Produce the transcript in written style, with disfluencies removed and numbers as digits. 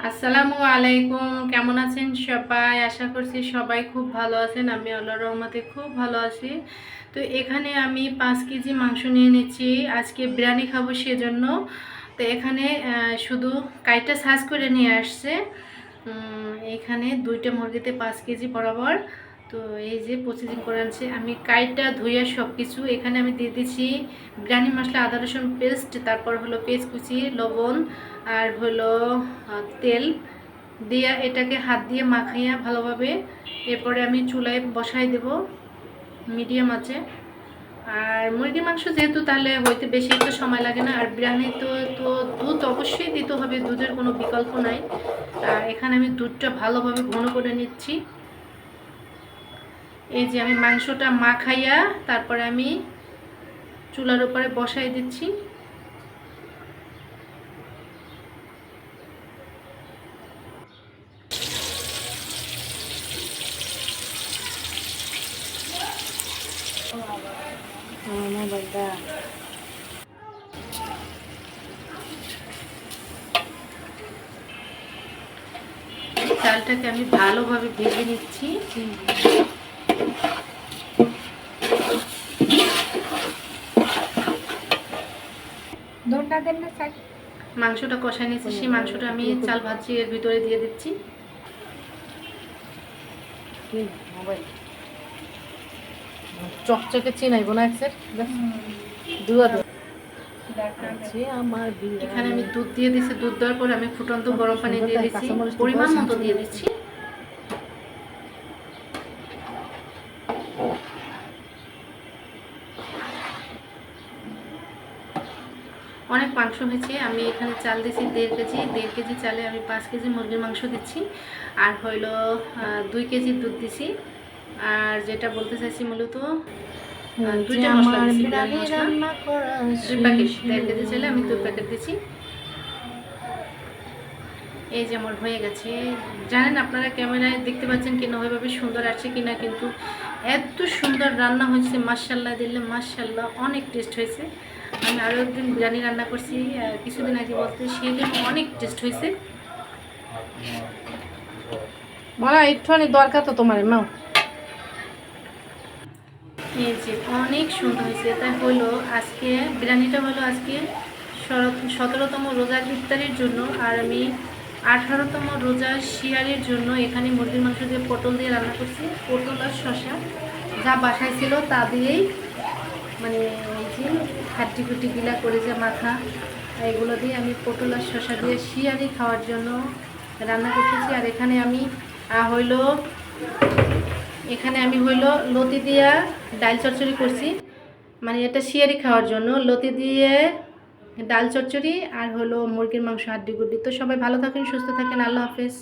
আসসালামু আলাইকুম। কেমন আছেন সবাই? আশা করছি সবাই খুব ভালো আছেন। আমি আল্লাহর রহমতে খুব ভালো আছি। তো এখানে আমি 5 কেজি মাংস নিয়ে নিচ্ছি, আজকে বিরিয়ানি খাবো সেজন্য। তো এখানে শুধু কাইটা সাজ করে নিয়ে আসছে। এখানে 2টা মুরগিতে 5 কেজি বরাবর। তো এই যে প্রসেসিং করে আনছে, আমি কাইটা ধুয়ে সব কিছু এখানে আমি দিয়ে দিচ্ছি। বিরিয়ানি মশলা, আদা রসুন পেস্ট, তারপর হলো পেঁয়াজ কুচি, লবণ, আর হলো তেল দিয়ে এটাকে হাত দিয়ে মাখাইয়া ভালোভাবে এরপরে আমি চুলায় বসাই দেব মিডিয়াম আছে। আর মুরগির মাংস যেহেতু, তাহলে হইতে বেশি একটু সময় লাগে না। আর বিরিয়ানি তো তো দুধ অবশ্যই দিতে হবে, দুধের কোনো বিকল্প নাই। আর এখানে আমি দুধটা ভালোভাবে ঘন করে নিচ্ছি। এই যে আমি মাংসটা মাখাইয়া তারপরে আমি চুলার উপরে বসাই দিচ্ছি। চালটাকে আমি ভালোভাবে ভেজে নিচ্ছি। মাংসটা কষাই নিচ্ছি, সেই মাংসটা আমি চাল ভাজি এর ভিতরে দিয়ে দিচ্ছি। চকচকে চিনাইবো না এখানে আমি দুধ দিয়ে দিচ্ছি। দুধ দেওয়ার পর আমি ফুটন্ত গরম পানি দিয়ে দিচ্ছি, পরিমাণ মতো দিয়ে দিচ্ছি। অনেক মাংস হয়েছে, আমি এখানে চাল দিচ্ছি 1.5 কেজি। 1.5 কেজি চালে আমি 5 কেজি মুরগির মাংস দিচ্ছি, আর হইল 2 কেজি দুধ দিছি। আর যেটা বলতে চাইছি মূলত 2টা মশলা দিচ্ছি, 2 প্যাকেট। 1.5 কেজি চালে আমি 2 প্যাকেট দিচ্ছি। এই যে আমার হয়ে গেছে। জানেন আপনারা ক্যামেরায় দেখতে পাচ্ছেন কিনা, ওইভাবে সুন্দর আসছে কিনা, কিন্তু এত সুন্দর রান্না হয়েছে, মাশাল্লাহ দিলে মাশাল্লাহ, অনেক টেস্ট হয়েছে। আমি আরও একদিন বিরিয়ানি রান্না করছি কিছুদিন আগে, বলতে সেদিন অনেক টেস্ট হয়েছে। বলা একটুখানি দরকার তো তোমার নাও। এই যে অনেক সুন্দর হয়েছে। তাই হলো আজকে বিরিয়ানিটা হলো আজকে 17তম রোজার ইফতারির জন্য, আর আমি 18তম রোজার শিয়ারের জন্য এখানে মুরগির মাংস দিয়ে পটল দিয়ে রান্না করছি। পটল আর শসা যা বাসায় ছিল তা দিয়েই, মানে এই যে হাড্ডি কুটি গিলা করে যে মাখা, এগুলো দিয়ে আমি পটল আর শসা দিয়ে শিয়ারি খাওয়ার জন্য রান্না করতেছি। আর এখানে আমি হইল লতি দিয়া ডাল চচ্চড়ি করছি, মানে এটা শিয়ারি খাওয়ার জন্য। লতি দিয়ে ডাল চচ্চড়ি আর হলো মুরগির মাংস হাড্ডি গুড্ডি। তো সবাই ভালো থাকেন, সুস্থ থাকেন, আল্লাহ হাফেজ।